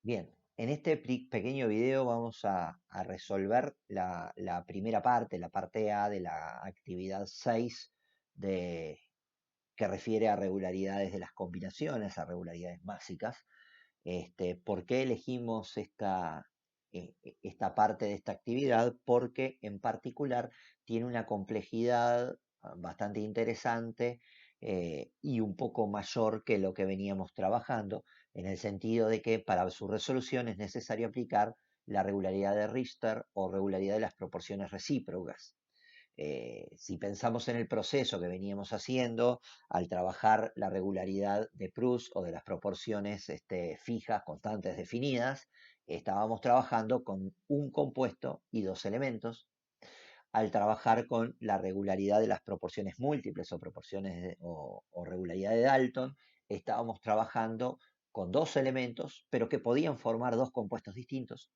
Bien, en este pequeño video vamos a resolver la primera parte, la parte A de la actividad 6 de, que refiere a regularidades de las combinaciones, a regularidades básicas. ¿Por qué elegimos esta parte de esta actividad? Porque en particular tiene una complejidad bastante interesante y un poco mayor que lo que veníamos trabajando, en el sentido de que para su resolución es necesario aplicar la regularidad de Richter o regularidad de las proporciones recíprocas. Si pensamos en el proceso que veníamos haciendo al trabajar la regularidad de Proust o de las proporciones fijas, constantes, definidas, estábamos trabajando con un compuesto y dos elementos. Al trabajar con la regularidad de las proporciones múltiples o o regularidad de Dalton, estábamos trabajando con dos elementos, pero que podían formar dos compuestos distintos.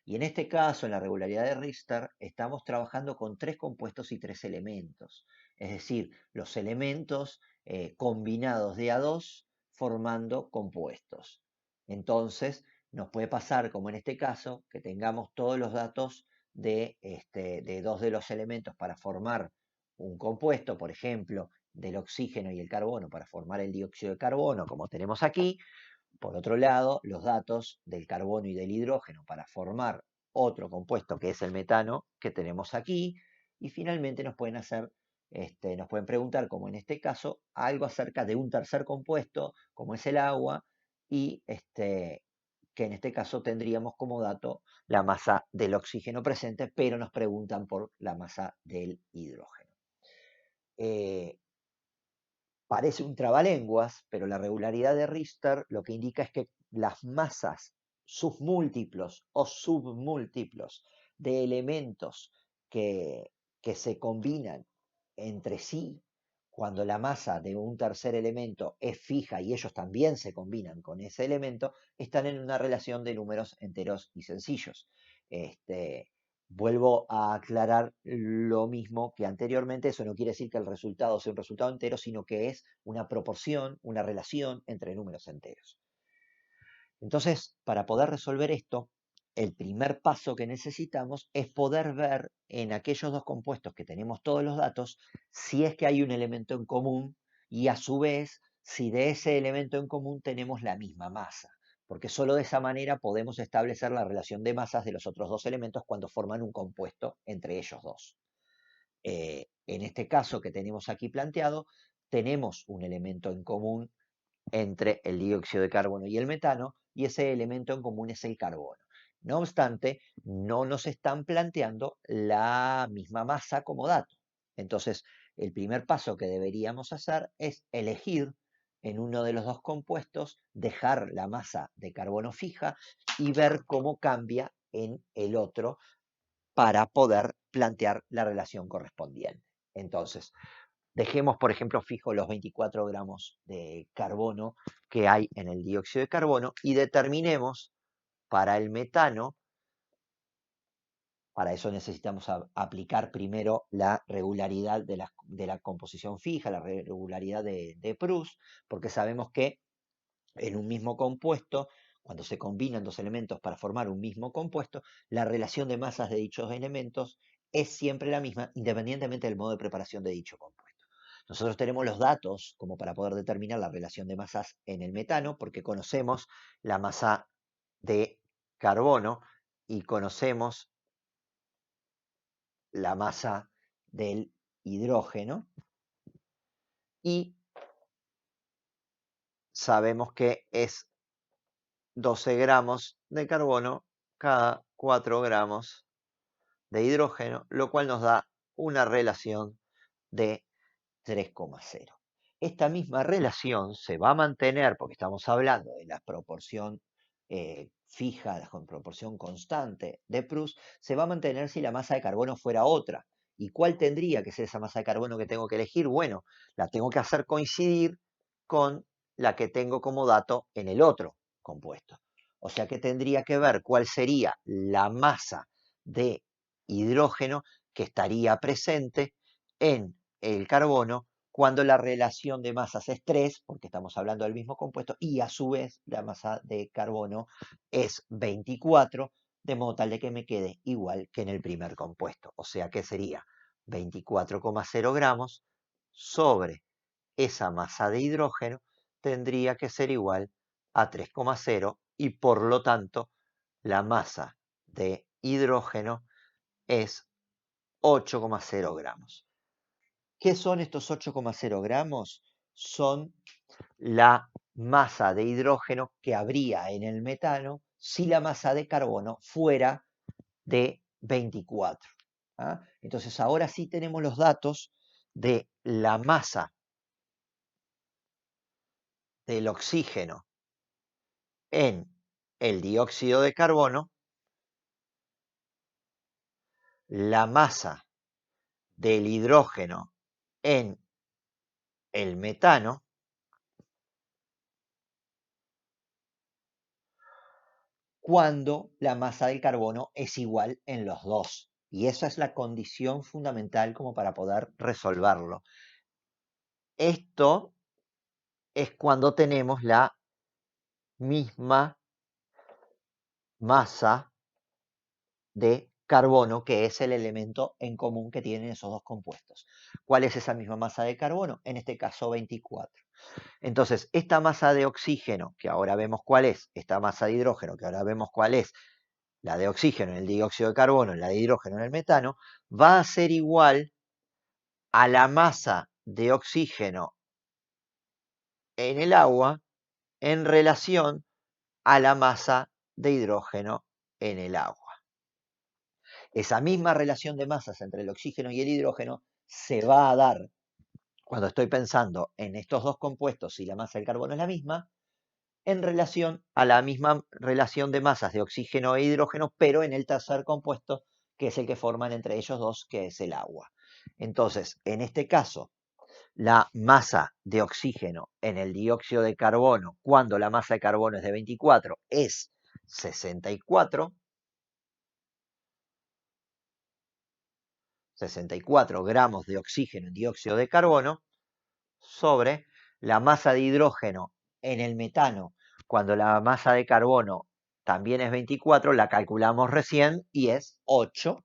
Y en este caso, en la regularidad de Richter, estamos trabajando con tres compuestos y tres elementos. Es decir, los elementos combinados de a dos formando compuestos. Entonces, nos puede pasar, como en este caso, que tengamos todos los datos de dos de los elementos para formar un compuesto, por ejemplo, del oxígeno y el carbono para formar el dióxido de carbono, como tenemos aquí. Por otro lado, los datos del carbono y del hidrógeno para formar otro compuesto que es el metano que tenemos aquí. Y finalmente nos pueden preguntar, como en este caso, algo acerca de un tercer compuesto, como es el agua, y que en este caso tendríamos como dato la masa del oxígeno presente, pero nos preguntan por la masa del hidrógeno. Eh, Parece un trabalenguas, pero la regularidad de Richter lo que indica es que las masas submúltiplos o submúltiplos de elementos que, que se combinan entre sí, cuando la masa de un tercer elemento es fija y ellos también se combinan con ese elemento, están en una relación de números enteros y sencillos. Este, Vuelvo a aclarar lo mismo que anteriormente, eso no quiere decir que el resultado sea un resultado entero, sino que es una proporción, una relación entre números enteros. Entonces, para poder resolver esto, el primer paso que necesitamos es poder ver en aquellos dos compuestos que tenemos todos los datos si es que hay un elemento en común y a su vez si de ese elemento en común tenemos la misma masa, porque solo de esa manera podemos establecer la relación de masas de los otros dos elementos cuando forman un compuesto entre ellos dos. En este caso que tenemos aquí planteado, tenemos un elemento en común entre el dióxido de carbono y el metano, y ese elemento en común es el carbono. No obstante, no nos están planteando la misma masa como dato. Entonces, el primer paso que deberíamos hacer es elegir en uno de los dos compuestos, dejar la masa de carbono fija y ver cómo cambia en el otro para poder plantear la relación correspondiente. Entonces, dejemos, por ejemplo, fijo los 24 gramos de carbono que hay en el dióxido de carbono y determinemos para el metano, para eso necesitamos aplicar primero la regularidad de la composición fija, la regularidad de Proust, porque sabemos que en un mismo compuesto, cuando se combinan dos elementos para formar un mismo compuesto, la relación de masas de dichos elementos es siempre la misma, independientemente del modo de preparación de dicho compuesto. Nosotros tenemos los datos como para poder determinar la relación de masas en el metano, porque conocemos la masa de carbono y conocemos la masa del hidrógeno, y sabemos que es 12 gramos de carbono cada 4 gramos de hidrógeno, lo cual nos da una relación de 3,0. Esta misma relación se va a mantener, porque estamos hablando de la proporción fija, la proporción constante de Proust, se va a mantener si la masa de carbono fuera otra. ¿Y cuál tendría que ser esa masa de carbono que tengo que elegir? Bueno, la tengo que hacer coincidir con la que tengo como dato en el otro compuesto. O sea que tendría que ver cuál sería la masa de hidrógeno que estaría presente en el carbono cuando la relación de masas es 3, porque estamos hablando del mismo compuesto, y a su vez la masa de carbono es 24, de modo tal de que me quede igual que en el primer compuesto. O sea que sería 24,0 gramos sobre esa masa de hidrógeno tendría que ser igual a 3,0 y por lo tanto la masa de hidrógeno es 8,0 gramos. ¿Qué son estos 8,0 gramos? Son la masa de hidrógeno que habría en el metano si la masa de carbono fuera de 24. ¿Ah? Entonces ahora sí tenemos los datos de la masa del oxígeno en el dióxido de carbono, la masa del hidrógeno en el metano, cuando la masa del carbono es igual en los dos. Y esa es la condición fundamental como para poder resolverlo. Esto es cuando tenemos la misma masa de carbono, que es el elemento en común que tienen esos dos compuestos. ¿Cuál es esa misma masa de carbono? En este caso 24. Entonces, esta masa de oxígeno, que ahora vemos cuál es, esta masa de hidrógeno, que ahora vemos cuál es, la de oxígeno en el dióxido de carbono, la de hidrógeno en el metano, va a ser igual a la masa de oxígeno en el agua en relación a la masa de hidrógeno en el agua. Esa misma relación de masas entre el oxígeno y el hidrógeno se va a dar cuando estoy pensando en estos dos compuestos y la masa del carbono es la misma, en relación a la misma relación de masas de oxígeno e hidrógeno, pero en el tercer compuesto, que es el que forman entre ellos dos, que es el agua. Entonces, en este caso, la masa de oxígeno en el dióxido de carbono, cuando la masa de carbono es de 24, es 64, 64 gramos de oxígeno en dióxido de carbono, sobre la masa de hidrógeno en el metano, cuando la masa de carbono también es 24, la calculamos recién y es 8.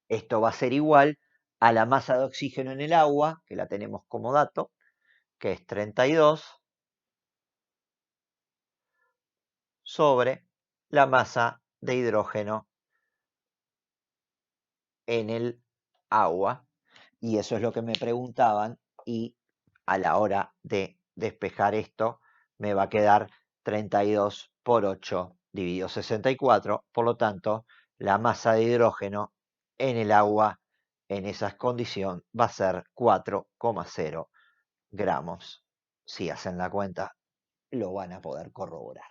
Esto va a ser igual a la masa de oxígeno en el agua, que la tenemos como dato, que es 32, sobre la masa de hidrógeno en el agua. Y eso es lo que me preguntaban y a la hora de despejar esto me va a quedar 32 por 8 dividido 64. Por lo tanto, la masa de hidrógeno en el agua en esa condición va a ser 4,0 gramos. Si hacen la cuenta, lo van a poder corroborar.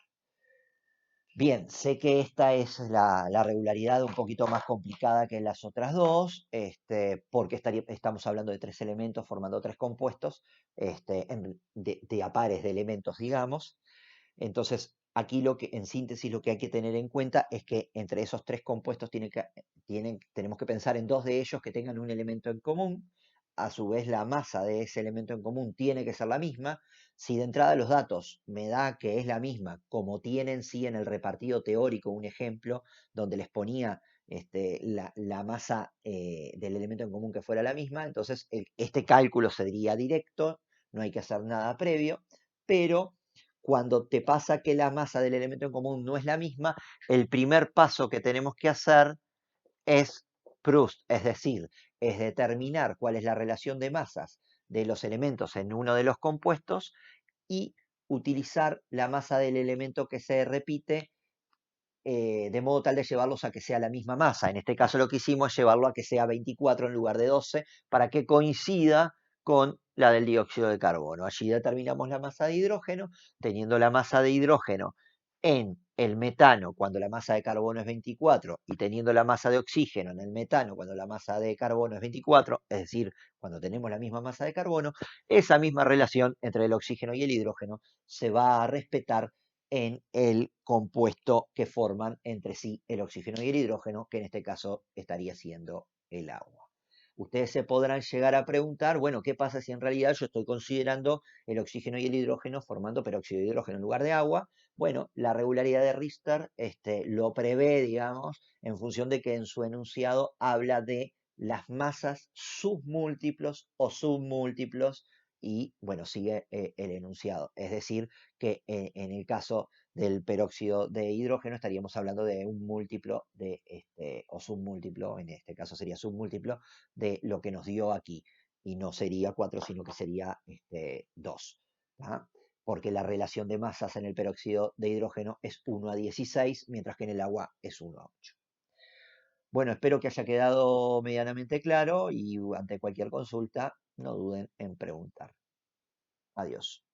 Bien, sé que esta es la regularidad un poquito más complicada que las otras dos, porque estamos hablando de tres elementos formando tres compuestos, de a pares de elementos, digamos. Entonces, aquí en síntesis, lo que hay que tener en cuenta es que entre esos tres compuestos tenemos que pensar en dos de ellos que tengan un elemento en común. A su vez, la masa de ese elemento en común tiene que ser la misma. Si de entrada los datos me da que es la misma, como tienen sí en el repartido teórico un ejemplo donde les ponía la masa del elemento en común que fuera la misma, entonces este cálculo sería directo, no hay que hacer nada previo, pero cuando te pasa que la masa del elemento en común no es la misma, el primer paso que tenemos que hacer es Proust, es decir, es determinar cuál es la relación de masas de los elementos en uno de los compuestos y utilizar la masa del elemento que se repite de modo tal de llevarlos a que sea la misma masa. En este caso lo que hicimos es llevarlo a que sea 24 en lugar de 12 para que coincida con la del dióxido de carbono. Allí determinamos la masa de hidrógeno, teniendo la masa de hidrógeno en el metano cuando la masa de carbono es 24 y teniendo la masa de oxígeno en el metano cuando la masa de carbono es 24, es decir, cuando tenemos la misma masa de carbono, esa misma relación entre el oxígeno y el hidrógeno se va a respetar en el compuesto que forman entre sí el oxígeno y el hidrógeno, que en este caso estaría siendo el agua. Ustedes se podrán llegar a preguntar, bueno, ¿qué pasa si en realidad yo estoy considerando el oxígeno y el hidrógeno formando peróxido de hidrógeno en lugar de agua? Bueno, la regularidad de Richter lo prevé, digamos, en función de que en su enunciado habla de las masas submúltiplos o submúltiplos y, bueno, sigue el enunciado. Es decir, que en el caso del peróxido de hidrógeno estaríamos hablando de un múltiplo de o submúltiplo, en este caso sería submúltiplo de lo que nos dio aquí. Y no sería 4, sino que sería 2. Porque la relación de masas en el peróxido de hidrógeno es 1:16, mientras que en el agua es 1:8. Bueno, espero que haya quedado medianamente claro y ante cualquier consulta no duden en preguntar. Adiós.